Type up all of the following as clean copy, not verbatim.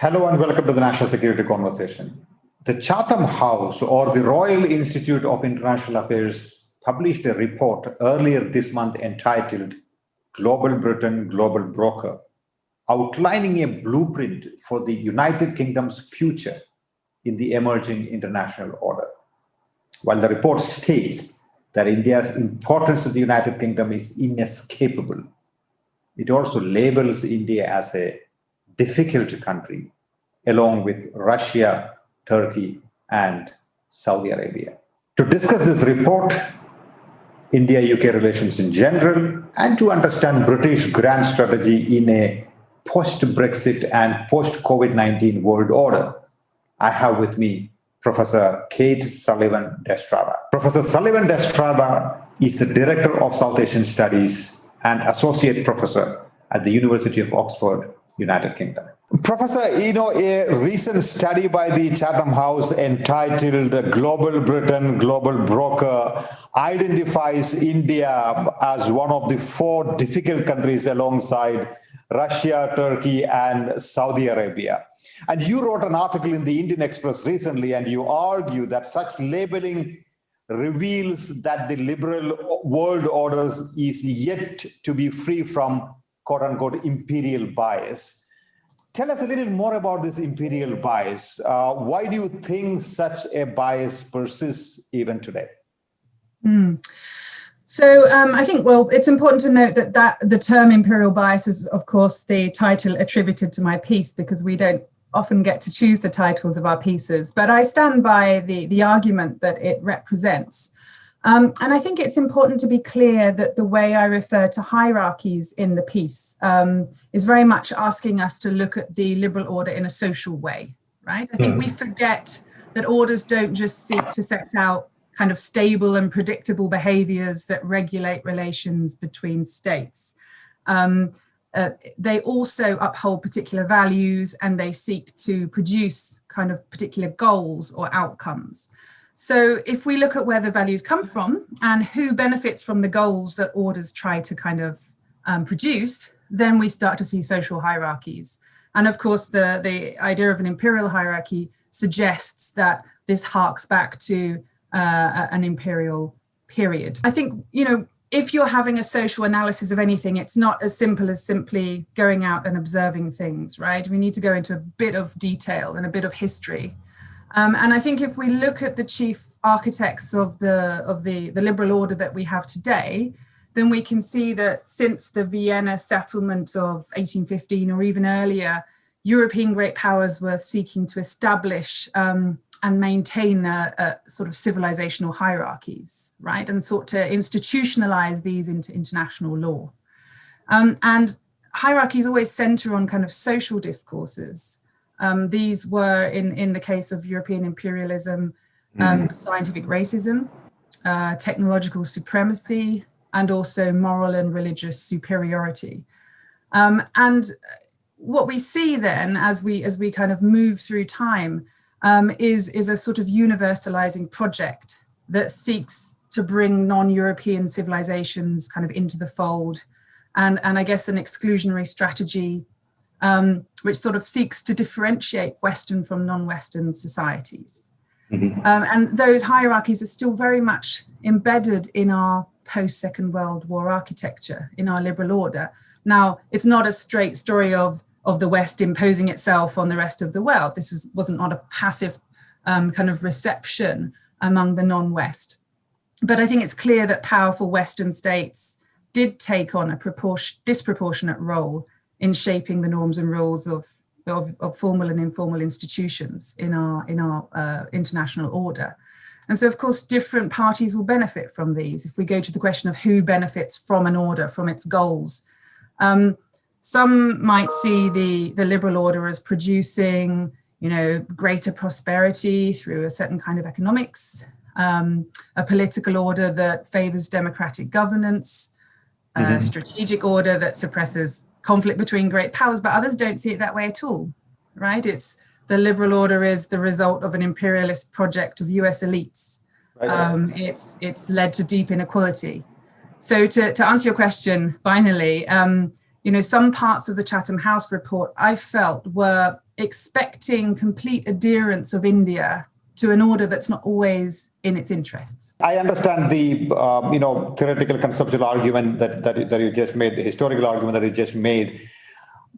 Hello and welcome to the National Security Conversation. The Chatham House, or the Royal Institute of International Affairs, published a report earlier this month entitled Global Britain, Global Broker, outlining a blueprint for the United Kingdom's future in the emerging international order. While the report states that India's importance to the United Kingdom is inescapable, it also labels India as a difficult country, along with Russia, Turkey, and Saudi Arabia. To discuss this report, India-UK relations in general, and to understand British grand strategy in a post-Brexit and post-COVID-19 world order, I have with me Professor Kate Sullivan de Estrada. Professor Sullivan de Estrada is the Director of South Asian Studies and Associate Professor at the University of Oxford, United Kingdom. Professor, a recent study by the Chatham House entitled Global Britain, Global Broker identifies India as one of the four difficult countries alongside Russia, Turkey, and Saudi Arabia. And you wrote an article in the Indian Express recently, and you argue that such labeling reveals that the liberal world orders is yet to be free from quote-unquote imperial bias. Tell us a little more about this imperial bias. Why do you think such a bias persists even today? So I think, well, it's important to note that the term imperial bias is, of course, the title attributed to my piece, because we don't often get to choose the titles of our pieces. But I stand by the argument that it represents. And I think it's important to be clear that the way I refer to hierarchies in the piece is very much asking us to look at the liberal order in a social way, right? I think we forget that orders don't just seek to set out kind of stable and predictable behaviors that regulate relations between states. They also uphold particular values, and they seek to produce kind of particular goals or outcomes. So if we look at where the values come from and who benefits from the goals that orders try to kind of produce, then we start to see social hierarchies. And of course, the idea of an imperial hierarchy suggests that this harks back to an imperial period. I think, if you're having a social analysis of anything, it's not as simple as simply going out and observing things, right? We need to go into a bit of detail and a bit of history. And I think if we look at the chief architects of the liberal order that we have today, then we can see that since the Vienna settlement of 1815 or even earlier, European great powers were seeking to establish and maintain a sort of civilizational hierarchies, right? And sought to institutionalize these into international law. And hierarchies always center on kind of social discourses. These were, in the case of European imperialism, scientific racism, technological supremacy, and also moral and religious superiority. And what we see then, as we kind of move through time, is a sort of universalizing project that seeks to bring non-European civilizations kind of into the fold, and I guess an exclusionary strategy which sort of seeks to differentiate Western from non-Western societies. And those hierarchies are still very much embedded in our post-Second World War architecture, in our liberal order. Now, it's not a straight story of the West imposing itself on the rest of the world. This wasn't not a passive kind of reception among the non-West. But I think it's clear that powerful Western states did take on a disproportionate role in shaping the norms and rules of formal and informal institutions in our international order. And so, of course, different parties will benefit from these. If we go to the question of who benefits from an order, from its goals, some might see the liberal order as producing, greater prosperity through a certain kind of economics, a political order that favors democratic governance, a strategic order that suppresses conflict between great powers, but others don't see it that way at all, right? It's the liberal order is the result of an imperialist project of US elites. It's led to deep inequality. So to answer your question, finally, some parts of the Chatham House report I felt were expecting complete adherence of India to an order that's not always in its interests. I understand the theoretical conceptual argument that you just made, the historical argument that you just made.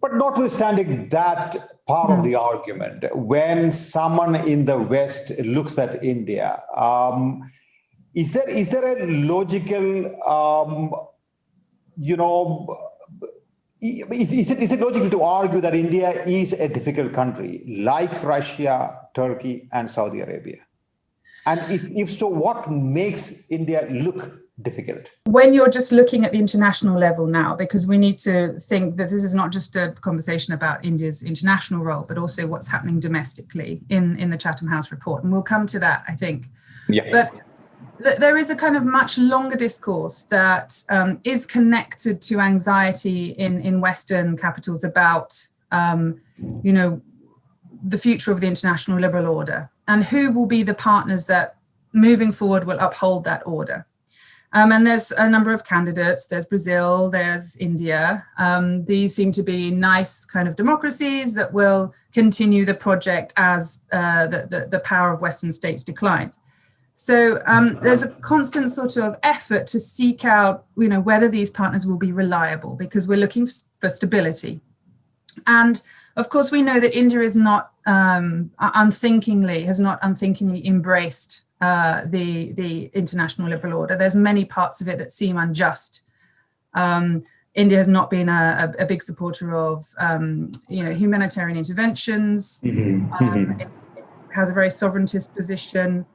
But notwithstanding that part of the argument, when someone in the West looks at India, is there a logical, is it logical to argue that India is a difficult country like Russia, Turkey, and Saudi Arabia? And if so, what makes India look difficult? When you're just looking at the international level now, because we need to think that this is not just a conversation about India's international role, but also what's happening domestically in the Chatham House report. And we'll come to that, I think. Yeah. But there is a kind of much longer discourse that is connected to anxiety in Western capitals about, the future of the international liberal order and who will be the partners that moving forward will uphold that order. And there's a number of candidates. There's Brazil, there's India. These seem to be nice kind of democracies that will continue the project as the power of Western states declines. So there's a constant sort of effort to seek out, whether these partners will be reliable, because we're looking for stability. And of course, we know that India is not unthinkingly embraced the international liberal order. There's many parts of it that seem unjust. India has not been a big supporter of humanitarian interventions. It has a very sovereigntist position.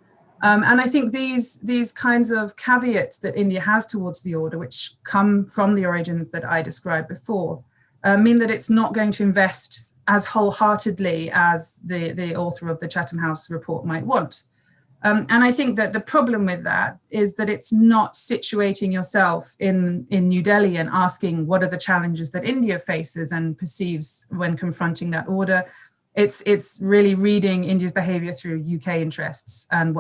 And I think these kinds of caveats that India has towards the order, which come from the origins that I described before, mean that it's not going to invest as wholeheartedly as the author of the Chatham House report might want. And I think that the problem with that is that it's not situating yourself in New Delhi and asking what are the challenges that India faces and perceives when confronting that order. It's really reading India's behavior through UK interests and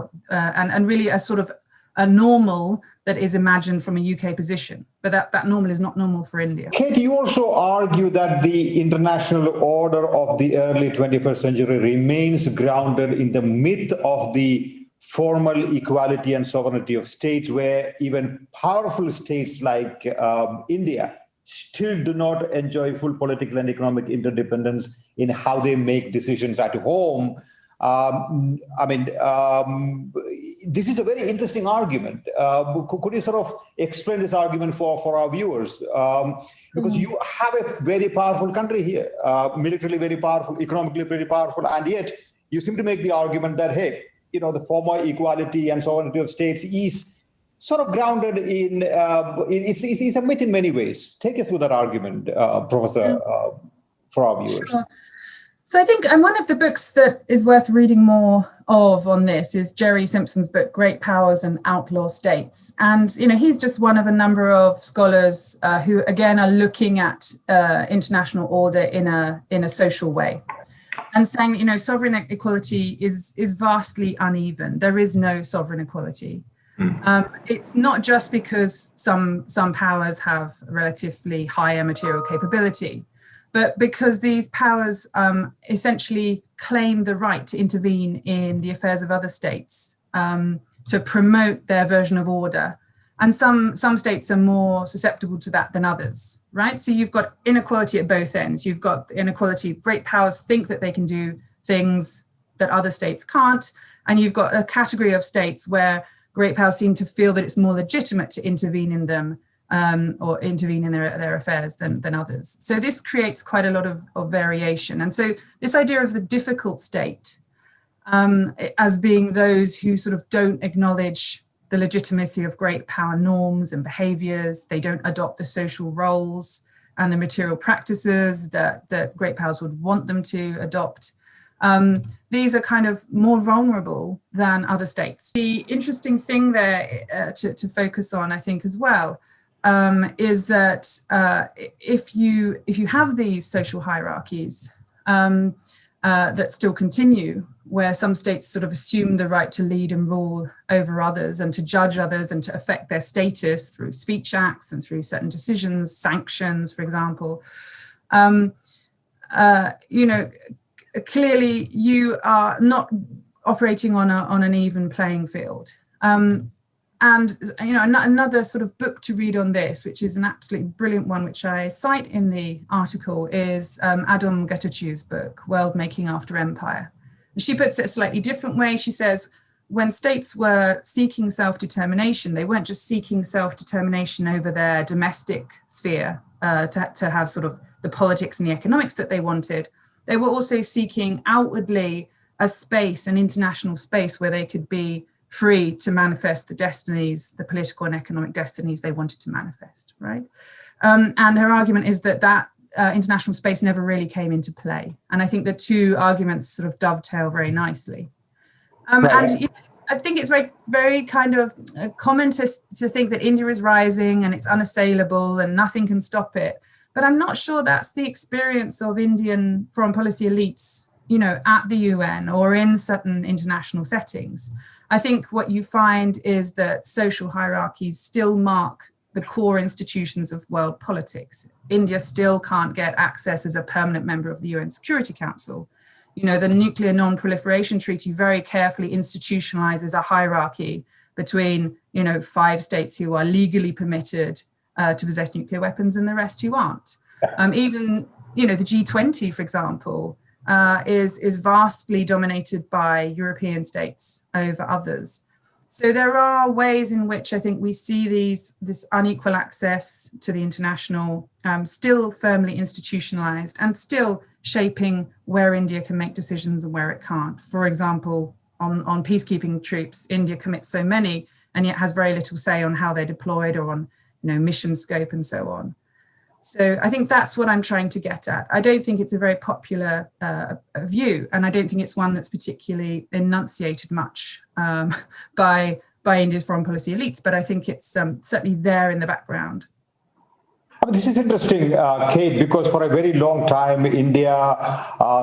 really a sort of a normal that is imagined from a UK position, but that normal is not normal for India. Kate, you also argue that the international order of the early 21st century remains grounded in the myth of the formal equality and sovereignty of states, where even powerful states like India still do not enjoy full political and economic interdependence in how they make decisions at home. This is a very interesting argument. Could you sort of explain this argument for our viewers? Because you have a very powerful country here, militarily very powerful, economically very powerful, and yet you seem to make the argument that, hey, the former equality and sovereignty of states is sort of grounded in, it's a myth in many ways. Take us through that argument, Professor, for our viewers. Sure. So I think one of the books that is worth reading more of on this is Jerry Simpson's book, Great Powers and Outlaw States. And, he's just one of a number of scholars who, again, are looking at international order in a social way and saying, sovereign equality is vastly uneven. There is no sovereign equality. It's not just because some powers have relatively higher material capability, but because these powers essentially claim the right to intervene in the affairs of other states, to promote their version of order. And some states are more susceptible to that than others, right? So you've got inequality at both ends. You've got inequality, great powers think that they can do things that other states can't. And you've got a category of states where great powers seem to feel that it's more legitimate to intervene in them or intervene in their affairs than others. So this creates quite a lot of variation. And so this idea of the difficult state as being those who sort of don't acknowledge the legitimacy of great power norms and behaviors, they don't adopt the social roles and the material practices that great powers would want them to adopt. These are kind of more vulnerable than other states. The interesting thing there to focus on, I think, as well, is that if you have these social hierarchies that still continue, where some states sort of assume the right to lead and rule over others and to judge others and to affect their status through speech acts and through certain decisions, sanctions, for example, clearly you are not operating on an even playing field. And another sort of book to read on this, which is an absolutely brilliant one, which I cite in the article, is Adam Getaczew's book, World Making After Empire. And she puts it a slightly different way. She says, when states were seeking self-determination, they weren't just seeking self-determination over their domestic sphere to have sort of the politics and the economics that they wanted. They were also seeking outwardly a space, an international space where they could be free to manifest the destinies, the political and economic destinies they wanted to manifest, right? And her argument is that international space never really came into play. And I think the two arguments sort of dovetail very nicely. And I think it's very, very kind of common to think that India is rising and it's unassailable and nothing can stop it. But I'm not sure that's the experience of Indian foreign policy elites, at the UN or in certain international settings. I think what you find is that social hierarchies still mark the core institutions of world politics. India still can't get access as a permanent member of the UN Security Council. The Nuclear Non-Proliferation Treaty very carefully institutionalizes a hierarchy between, 5 states who are legally permitted to possess nuclear weapons and the rest who aren't. Even, the G20, for example, is vastly dominated by European states over others. So there are ways in which I think we see this unequal access to the international still firmly institutionalized and still shaping where India can make decisions and where it can't. For example, on peacekeeping troops, India commits so many and yet has very little say on how they're deployed or on mission scope and so on. So I think that's what I'm trying to get at. I don't think it's a very popular view, and I don't think it's one that's particularly enunciated much by India's foreign policy elites, but I think it's certainly there in the background. This is interesting, Kate, because for a very long time, India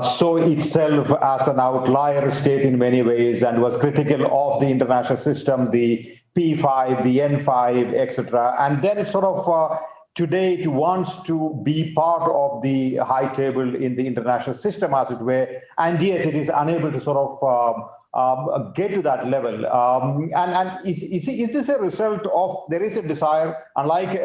saw itself as an outlier state in many ways and was critical of the international system, the P5, the N5, etc. And then it sort of today it wants to be part of the high table in the international system, as it were, and yet it is unable to sort of get to that level. And is this a result of, there is a desire, unlike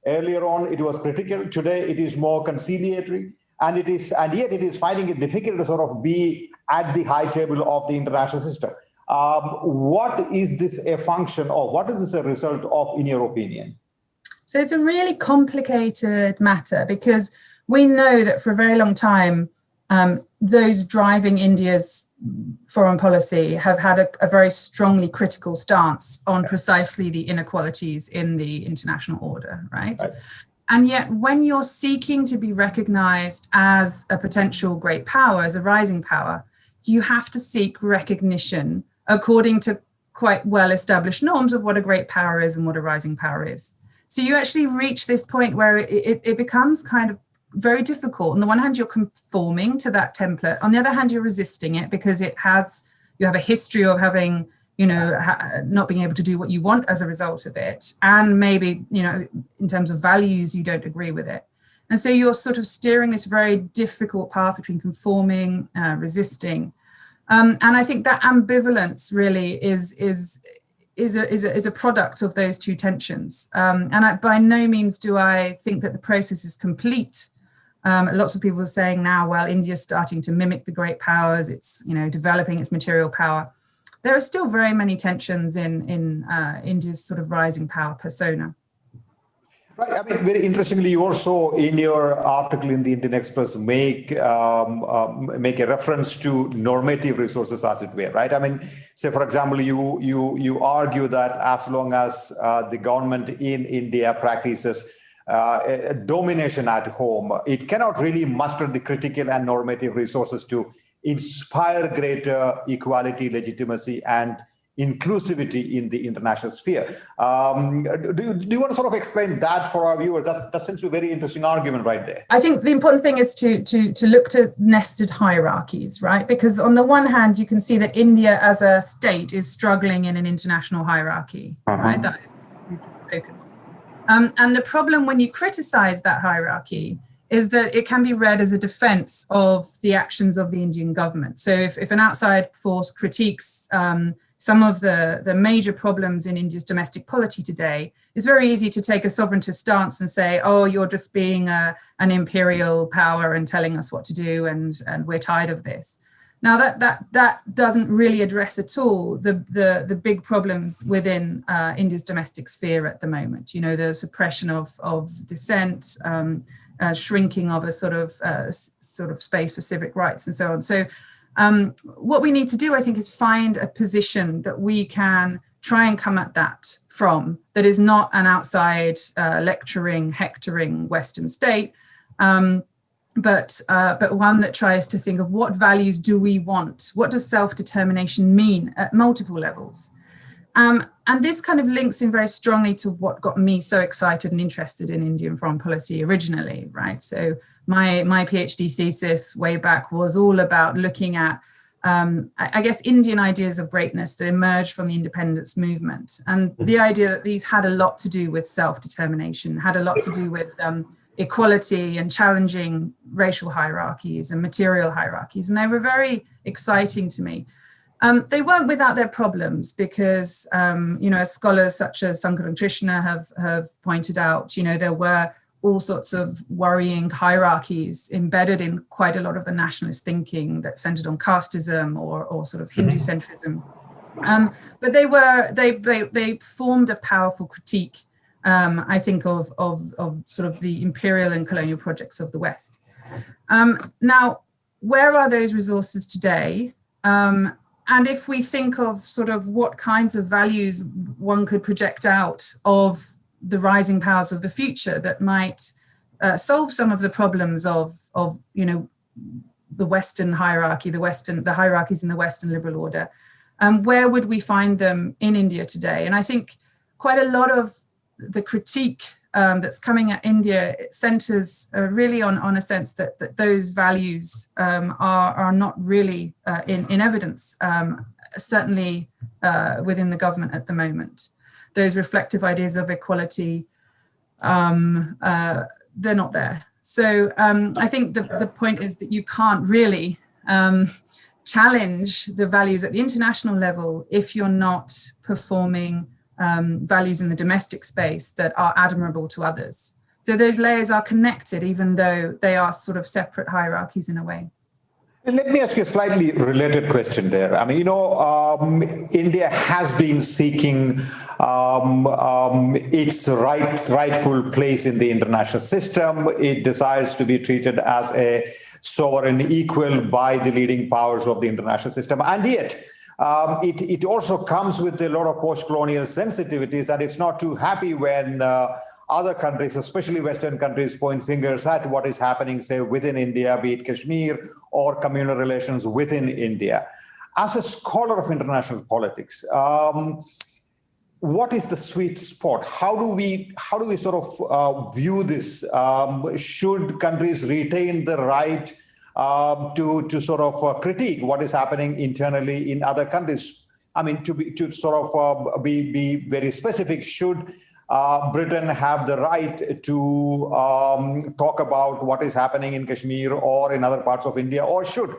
earlier on it was critical, today it is more conciliatory, and yet it is finding it difficult to sort of be at the high table of the international system. What is this a function of? What is this a result of, in your opinion? So it's a really complicated matter, because we know that for a very long time, those driving India's foreign policy have had a very strongly critical stance on precisely the inequalities in the international order, right? And yet when you're seeking to be recognized as a potential great power, as a rising power, you have to seek recognition according to quite well-established norms of what a great power is and what a rising power is. So you actually reach this point where it becomes kind of very difficult. On the one hand, you're conforming to that template. On the other hand, you're resisting it because you have a history of having, not being able to do what you want as a result of it. And maybe, in terms of values, you don't agree with it. And so you're sort of steering this very difficult path between conforming, resisting. And I think that ambivalence really is a product of those two tensions. And by no means do I think that the process is complete. Lots of people are saying now, well, India's starting to mimic the great powers. It's, developing its material power. There are still very many tensions in India's sort of rising power persona. Right. I mean, very interestingly, you also in your article in the Indian Express make a reference to normative resources, as it were, right? I mean, say, for example, you argue that as long as the government in India practices domination at home, it cannot really muster the critical and normative resources to inspire greater equality, legitimacy, and inclusivity in the international sphere. Do you want to sort of explain that for our viewers? That seems to be a very interesting argument right there. I think the important thing is to look to nested hierarchies, right? Because on the one hand, you can see that India as a state is struggling in an international hierarchy, right? That we've just spoken of. And the problem when you criticize that hierarchy is that it can be read as a defense of the actions of the Indian government. So if an outside force critiques some of the major problems in India's domestic polity today, it's very easy to take a sovereigntist stance and say, oh, you're just being an imperial power and telling us what to do, and we're tired of this. Now that doesn't really address at all the big problems within India's domestic sphere at the moment. You know, the suppression of dissent, shrinking of a sort of space for civic rights and so on. So what we need to do, I think, is find a position that we can try and come at that from, that is not an outside lecturing, hectoring Western state, but one that tries to think of what values do we want? What does self-determination mean at multiple levels? And this kind of links in very strongly to what got me so excited and interested in Indian foreign policy originally, right? So my PhD thesis way back was all about looking at, I guess, Indian ideas of greatness that emerged from the independence movement. And the idea that these had a lot to do with self-determination, had a lot to do with equality and challenging racial hierarchies and material hierarchies. And they were very exciting to me. They weren't without their problems because, you know, as scholars such as Sankaran Krishna have pointed out, you know, there were all sorts of worrying hierarchies embedded in quite a lot of the nationalist thinking that centered on casteism or sort of Hindu centrism. But they formed a powerful critique, I think, of sort of the imperial and colonial projects of the West. Now, where are those resources today? And if we think of sort of what kinds of values one could project out of the rising powers of the future that might solve some of the problems of you know, the Western hierarchy, the hierarchies in the Western liberal order, where would we find them in India today? And I think quite a lot of the critique that's coming at India centers really on a sense that those values are not really in evidence, certainly within the government at the moment. Those reflective ideas of equality, they're not there. So I think the point is that you can't really challenge the values at the international level if you're not performing values in the domestic space that are admirable to others. So those layers are connected, even though they are sort of separate hierarchies in a way. Let me ask you a slightly related question there. I mean, you know, India has been seeking its rightful place in the international system. It desires to be treated as a sovereign equal by the leading powers of the international system. And yet, it also comes with a lot of post-colonial sensitivities, and it's not too happy when other countries, especially Western countries, point fingers at what is happening, say, within India, be it Kashmir or communal relations within India. As a scholar of international politics, what is the sweet spot? How do we sort of view this? Should countries retain the right to sort of critique what is happening internally in other countries? I mean, to sort of be very specific, should Britain have the right to talk about what is happening in Kashmir or in other parts of India, or should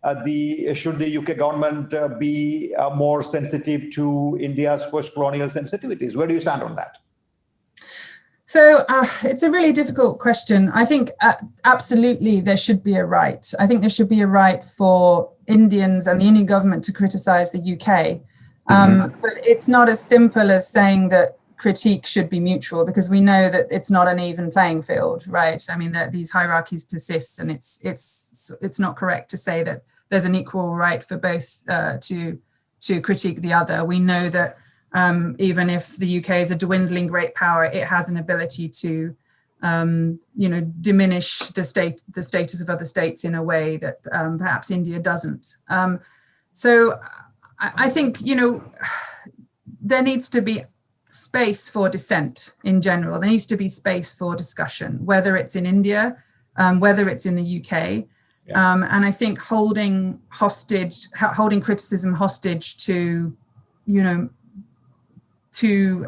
the UK government be more sensitive to India's post-colonial sensitivities? Where do you stand on that? So it's a really difficult question. I think absolutely there should be a right. I think there should be a right for Indians and the Indian government to criticize the UK. But it's not as simple as saying that critique should be mutual, because we know that it's not an even playing field, right? I mean, that these hierarchies persist, and it's not correct to say that there's an equal right for both to critique the other. We know that even if the UK is a dwindling great power, it has an ability to, you know, diminish the status of other states in a way that perhaps India doesn't. So I think, you know, there needs to be space for dissent in general. There needs to be space for discussion, whether it's in India, whether it's in the UK. And I think holding criticism hostage to, you know, to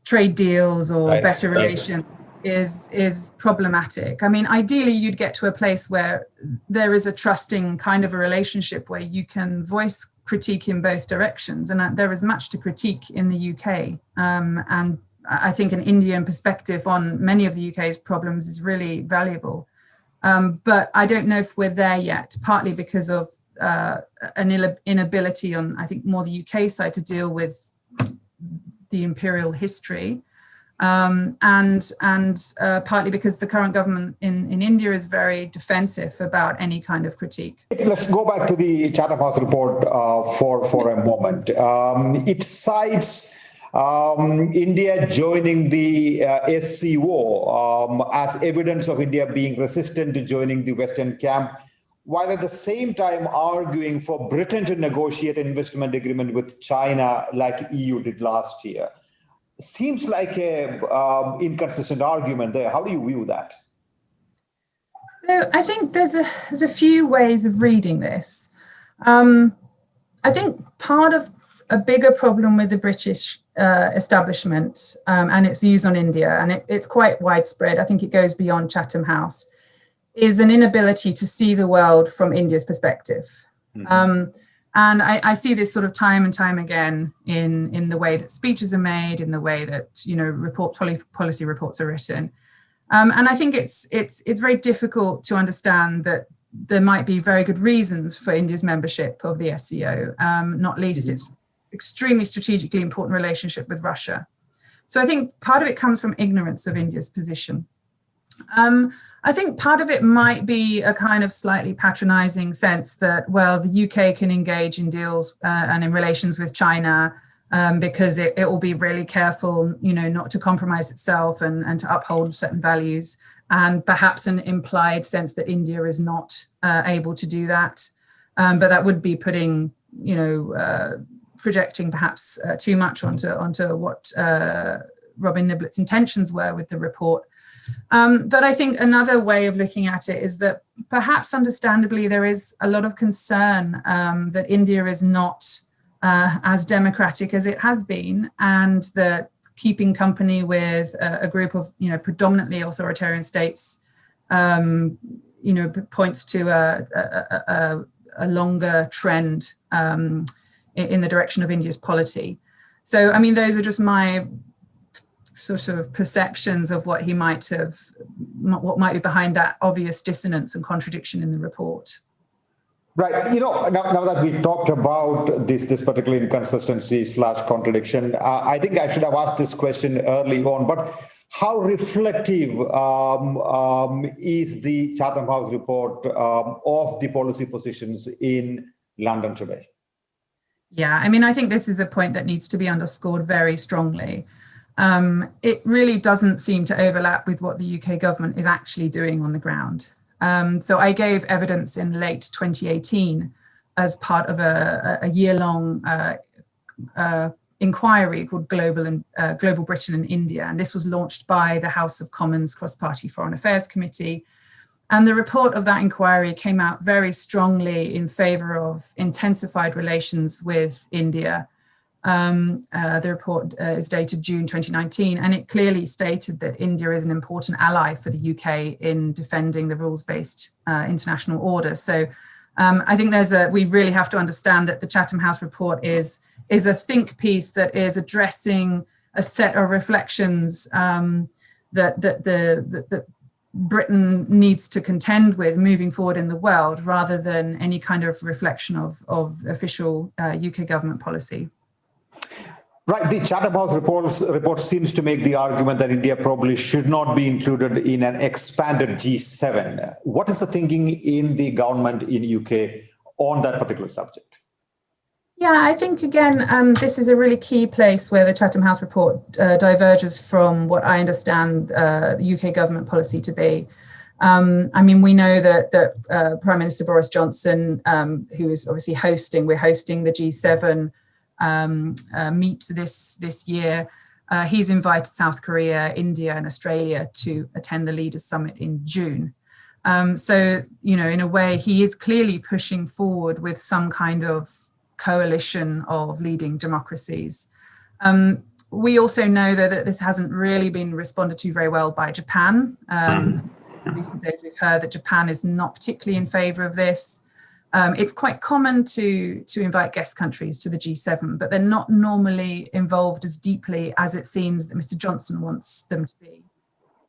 trade deals or better relations is problematic. I mean, ideally, you'd get to a place where there is a trusting kind of a relationship where you can voice critique in both directions, and there is much to critique in the UK. And I think an Indian perspective on many of the UK's problems is really valuable. But I don't know if we're there yet, partly because of an inability on, I think, more the UK side to deal with the imperial history. And partly because the current government in India is very defensive about any kind of critique. Let's go back to the Chatham House report for a moment. It cites India joining the SCO as evidence of India being resistant to joining the Western camp, while at the same time arguing for Britain to negotiate an investment agreement with China like EU did last year. Seems like a inconsistent argument there. How do you view that? So I think there's a few ways of reading this. I think part of a bigger problem with the British establishment and its views on India, and it's quite widespread, I think it goes beyond Chatham House, is an inability to see the world from India's perspective. Mm-hmm. And I see this sort of time and time again in the way that speeches are made, in the way that, you know, policy reports are written. And I think it's very difficult to understand that there might be very good reasons for India's membership of the SCO, not least its extremely strategically important relationship with Russia. So I think part of it comes from ignorance of India's position. I think part of it might be a kind of slightly patronizing sense that, well, the UK can engage in deals and in relations with China because it will be really careful, you know, not to compromise itself and to uphold certain values, and perhaps an implied sense that India is not able to do that. But that would be putting, you know, projecting perhaps too much onto what Robin Niblett's intentions were with the report. But I think another way of looking at it is that perhaps understandably there is a lot of concern that India is not as democratic as it has been, and that keeping company with a group of, you know, predominantly authoritarian states, you know, points to a longer trend in the direction of India's polity. So, I mean, those are just my sort of perceptions of what might be behind that obvious dissonance and contradiction in the report. Right. You know, now that we talked about this particular inconsistency / contradiction, I think I should have asked this question early on, but how reflective is the Chatham House report of the policy positions in London today? Yeah, I mean, I think this is a point that needs to be underscored very strongly. It really doesn't seem to overlap with what the UK government is actually doing on the ground. So I gave evidence in late 2018 as part of a year-long inquiry called Global Britain and India. And this was launched by the House of Commons Cross-Party Foreign Affairs Committee. And the report of that inquiry came out very strongly in favour of intensified relations with India. The report is dated June 2019, and it clearly stated that India is an important ally for the UK in defending the rules-based international order. So I think we really have to understand that the Chatham House report is a think piece that is addressing a set of reflections that Britain needs to contend with moving forward in the world, rather than any kind of reflection of official UK government policy. Right. The Chatham House report seems to make the argument that India probably should not be included in an expanded G7. What is the thinking in the government in UK on that particular subject? Yeah, I think, again, this is a really key place where the Chatham House report diverges from what I understand UK government policy to be. I mean, we know that Prime Minister Boris Johnson, who is obviously we're hosting the G7 meet this year. He's invited South Korea, India and Australia to attend the Leaders Summit in June. So, you know, in a way, he is clearly pushing forward with some kind of coalition of leading democracies. we also know that this hasn't really been responded to very well by Japan. In recent days, we've heard that Japan is not particularly in favour of this. It's quite common to invite guest countries to the G7, but they're not normally involved as deeply as it seems that Mr. Johnson wants them to be.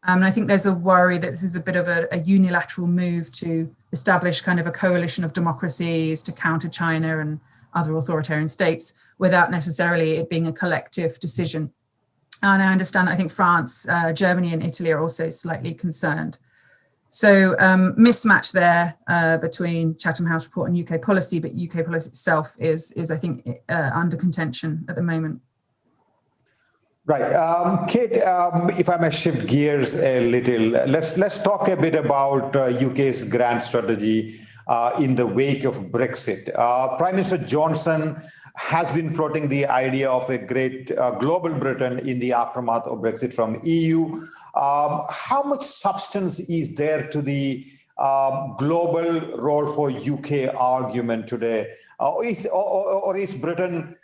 And I think there's a worry that this is a bit of a unilateral move to establish kind of a coalition of democracies to counter China and other authoritarian states without necessarily it being a collective decision. And I understand that I think France, Germany and Italy are also slightly concerned. So mismatch there between Chatham House report and UK policy, but UK policy itself is I think, under contention at the moment. Right. Kate, if I may shift gears a little, let's talk a bit about UK's grand strategy in the wake of Brexit. Prime Minister Johnson has been floating the idea of a great global Britain in the aftermath of Brexit from EU. How much substance is there to the global role for UK argument today? Or is Britain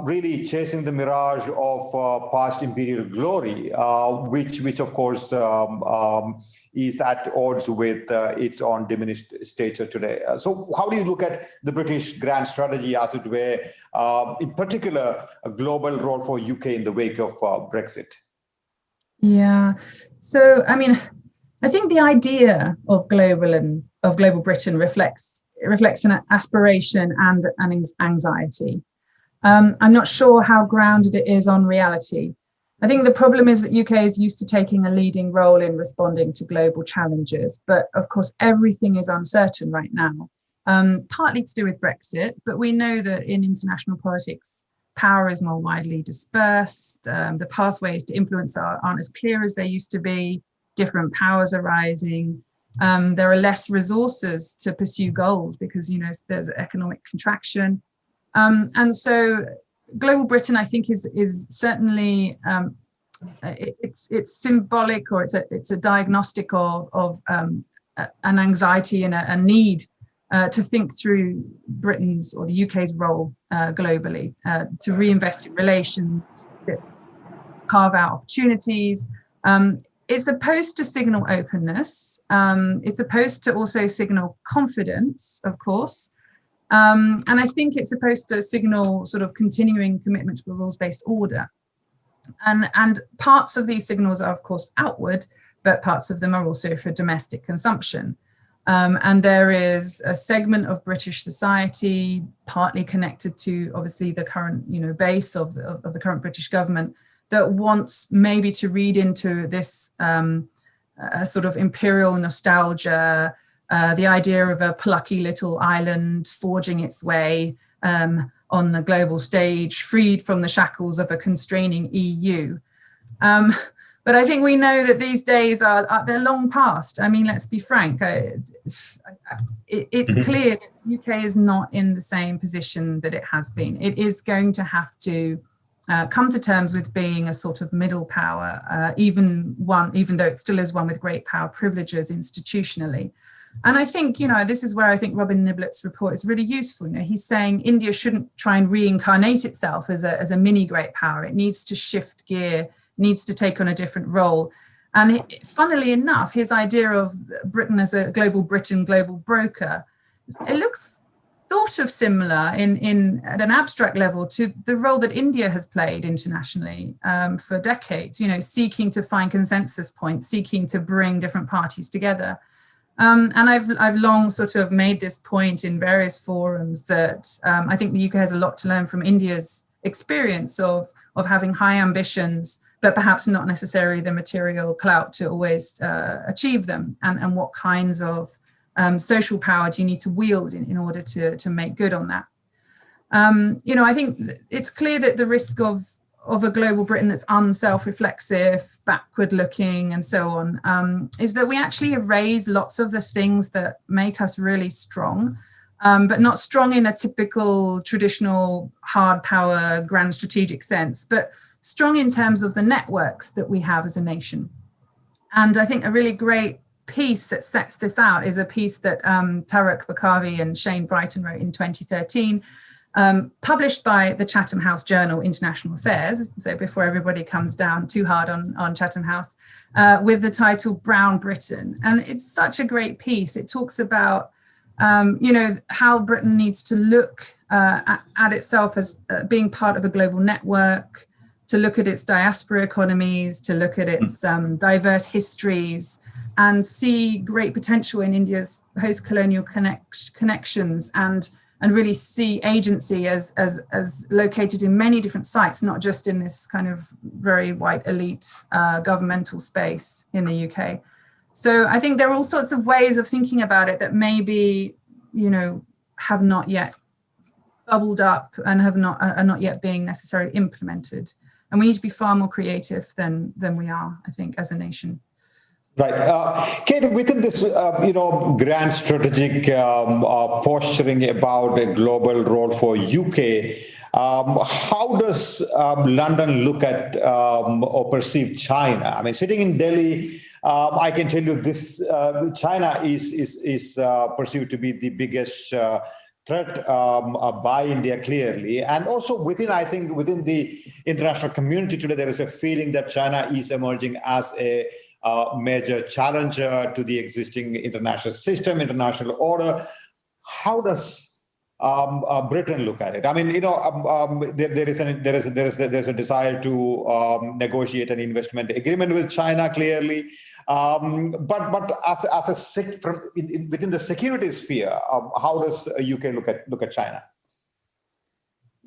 really chasing the mirage of past imperial glory, which of course is at odds with its own diminished stature today? So how do you look at the British grand strategy, as it were, in particular, a global role for UK in the wake of Brexit? Yeah, so I mean, I think the idea of global Britain reflects an aspiration and an anxiety. I'm not sure how grounded it is on reality. I think the problem is that UK is used to taking a leading role in responding to global challenges, but of course everything is uncertain right now, partly to do with Brexit, but we know that in international politics, power is more widely dispersed, the pathways to influence aren't as clear as they used to be, different powers are rising, there are less resources to pursue goals because, you know, there's economic contraction. And so global Britain, I think, is certainly it's symbolic, or it's a diagnostic of an anxiety and a need to think through Britain's or the UK's role globally, to reinvest in relations, carve out opportunities. It's supposed to signal openness. It's supposed to also signal confidence, of course. And I think it's supposed to signal sort of continuing commitment to a rules-based order. And parts of these signals are, of course, outward, but parts of them are also for domestic consumption. And there is a segment of British society, partly connected to, obviously, the current, you know, base of the current British government, that wants maybe to read into this sort of imperial nostalgia, the idea of a plucky little island forging its way on the global stage, freed from the shackles of a constraining EU. But I think we know that these days they're long past. I mean, let's be frank. It's clear that the UK is not in the same position that it has been. It is going to have to come to terms with being a sort of middle power, even though it still is one with great power privileges institutionally. And I think, you know, this is where I think Robin Niblett's report is really useful. You know, he's saying India shouldn't try and reincarnate itself as a mini great power. It needs to shift gear, needs to take on a different role. And funnily enough, his idea of Britain as a global Britain, global broker, it looks sort of similar at an abstract level to the role that India has played internationally for decades, you know, seeking to find consensus points, seeking to bring different parties together. And I've long sort of made this point in various forums that I think the UK has a lot to learn from India's experience of having high ambitions, but perhaps not necessarily the material clout to always achieve them, and what kinds of social power do you need to wield in order to make good on that. You know, I think it's clear that the risk of a global Britain that's unself-reflexive, backward-looking, and so on, is that we actually erase lots of the things that make us really strong, but not strong in a typical traditional hard power, grand strategic sense, but strong in terms of the networks that we have as a nation. And I think a really great piece that sets this out is a piece that Tarek Bakavi and Shane Brighton wrote in 2013, published by the Chatham House journal, International Affairs, so before everybody comes down too hard on Chatham House, with the title Brown Britain. And it's such a great piece. It talks about, how Britain needs to look at itself as being part of a global network, to look at its diaspora economies, to look at its diverse histories, and see great potential in India's post-colonial connections, and really see agency as located in many different sites, not just in this kind of very white elite governmental space in the UK. So I think there are all sorts of ways of thinking about it that maybe, have not yet bubbled up and are not yet being necessarily implemented. And we need to be far more creative than we are, I think, as a nation. Right. Kate, within this, grand strategic posturing about a global role for UK, how does London look at or perceive China? I mean, sitting in Delhi, I can tell you this: China is perceived to be the biggest threat by India, clearly, and also within the international community today, there is a feeling that China is emerging as a major challenger to the existing international system, international order. How does Britain look at it? I mean, there is a desire to negotiate an investment agreement with China, clearly, but within the security sphere, how does UK look at China?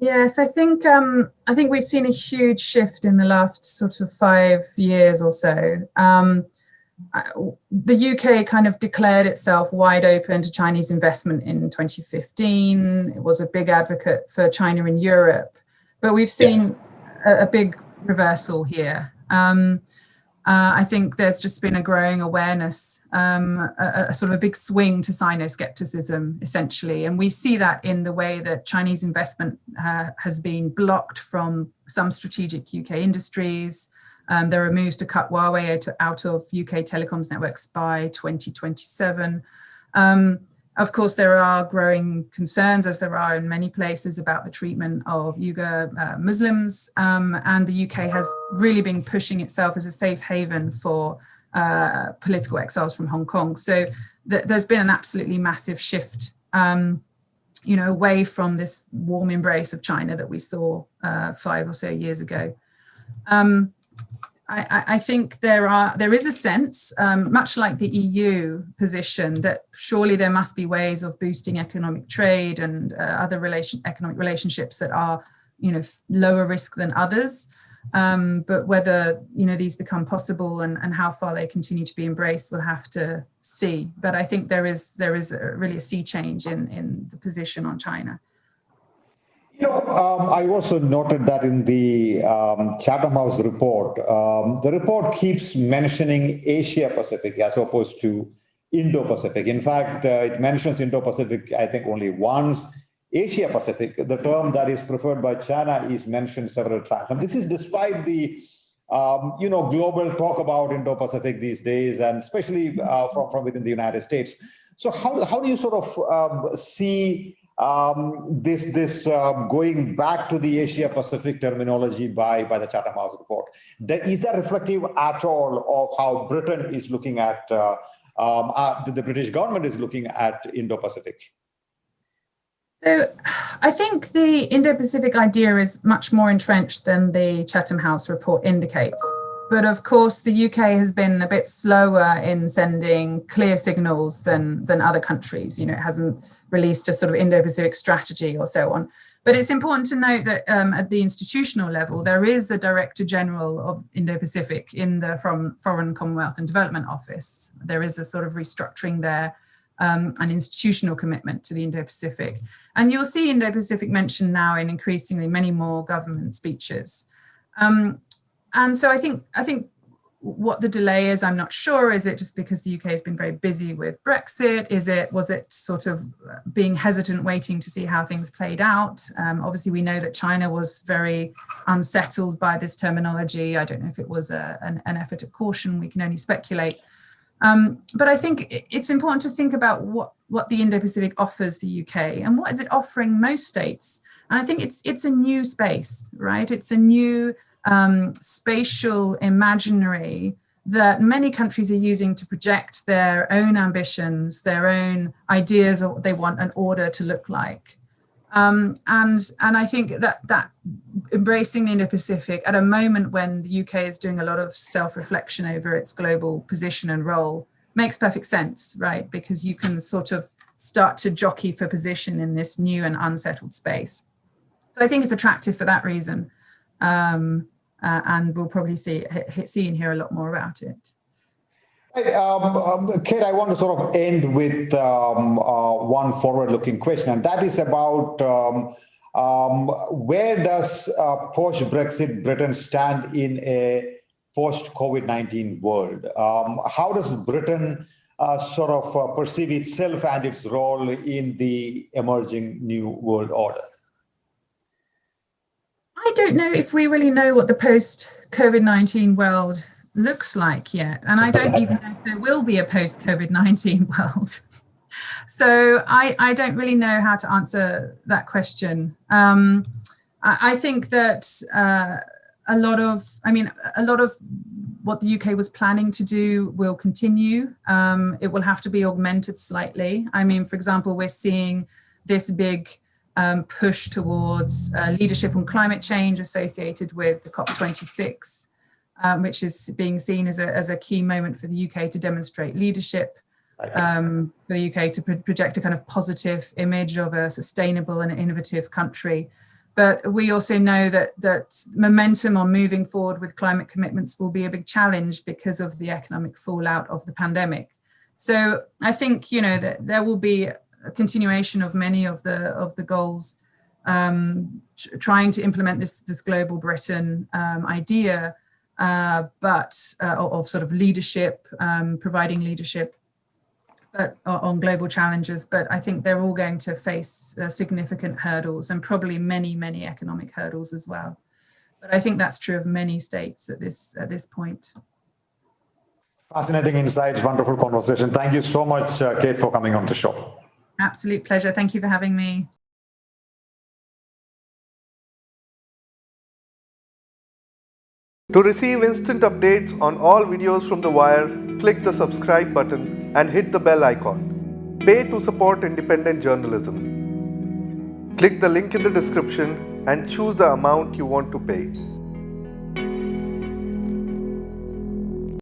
Yes, I think we've seen a huge shift in the last sort of 5 years or so. The UK kind of declared itself wide open to Chinese investment in 2015. It was a big advocate for China in Europe, but we've seen a big reversal here. I think there's just been a growing awareness, a sort of a big swing to Sino-skepticism, essentially. And we see that in the way that Chinese investment has been blocked from some strategic UK industries. There are moves to cut Huawei out of UK telecoms networks by 2027. Of course, there are growing concerns, as there are in many places, about the treatment of Uyghur Muslims. And the UK has really been pushing itself as a safe haven for political exiles from Hong Kong. So there's been an absolutely massive shift, away from this warm embrace of China that we saw 5 or so years ago. I think there is a sense, much like the EU position, that surely there must be ways of boosting economic trade and other economic relationships that are, lower risk than others. But whether these become possible and how far they continue to be embraced, we'll have to see. But I think there is really a sea change in the position on China. I also noted that in the Chatham House report, the report keeps mentioning Asia-Pacific as opposed to Indo-Pacific. In fact, it mentions Indo-Pacific, I think, only once. Asia-Pacific, the term that is preferred by China, is mentioned several times. And this is despite the, global talk about Indo-Pacific these days, and especially from within the United States. So how do you sort of see this going back to the Asia-Pacific terminology by the Chatham House report? Is that reflective at all of how Britain is looking at, the British government is looking at Indo-Pacific? So I think the Indo-Pacific idea is much more entrenched than the Chatham House report indicates. But of course, the UK has been a bit slower in sending clear signals than other countries. It hasn't released a sort of Indo-Pacific strategy or so on. But it's important to note that at the institutional level, there is a Director General of Indo-Pacific from Foreign, Commonwealth and Development Office. There is a sort of restructuring there, an institutional commitment to the Indo-Pacific. And you'll see Indo-Pacific mentioned now in increasingly many more government speeches. And so I think what the delay is, I'm not sure. Is it just because the UK has been very busy with Brexit? Was it sort of being hesitant, waiting to see how things played out? Obviously, we know that China was very unsettled by this terminology. I don't know if it was an effort at caution. We can only speculate. But I think it's important to think about what the Indo-Pacific offers the UK, and what is it offering most states. And I think it's a new space, right? It's a new spatial imaginary that many countries are using to project their own ambitions, their own ideas of what they want an order to look like. And I think that embracing the Indo-Pacific at a moment when the UK is doing a lot of self-reflection over its global position and role makes perfect sense, right? Because you can sort of start to jockey for position in this new and unsettled space. So I think it's attractive for that reason. And we'll probably see and hear a lot more about it. Kate, I want to sort of end with one forward-looking question, and that is about where does post-Brexit Britain stand in a post-COVID-19 world? How does Britain sort of perceive itself and its role in the emerging new world order? I don't know if we really know what the post-COVID-19 world looks like yet. And I don't even know if there will be a post-COVID-19 world. So I don't really know how to answer that question. I think that a lot of what the UK was planning to do will continue. It will have to be augmented slightly. I mean, for example, we're seeing this big push towards leadership on climate change associated with the COP26, which is being seen as a key moment for the UK to demonstrate leadership, for the UK to project a kind of positive image of a sustainable and innovative country. But we also know that momentum on moving forward with climate commitments will be a big challenge because of the economic fallout of the pandemic. So I think, that there will be a continuation of many of the goals, trying to implement this global Britain idea, but of sort of leadership, providing leadership, but on global challenges. But I think they're all going to face significant hurdles and probably many, many economic hurdles as well. But I think that's true of many states at this point. Fascinating insights, wonderful conversation. Thank you so much, Kate, for coming on the show. Absolute pleasure. Thank you for having me. To receive instant updates on all videos from The Wire, click the subscribe button and hit the bell icon. Pay to support independent journalism. Click the link in the description and choose the amount you want to pay.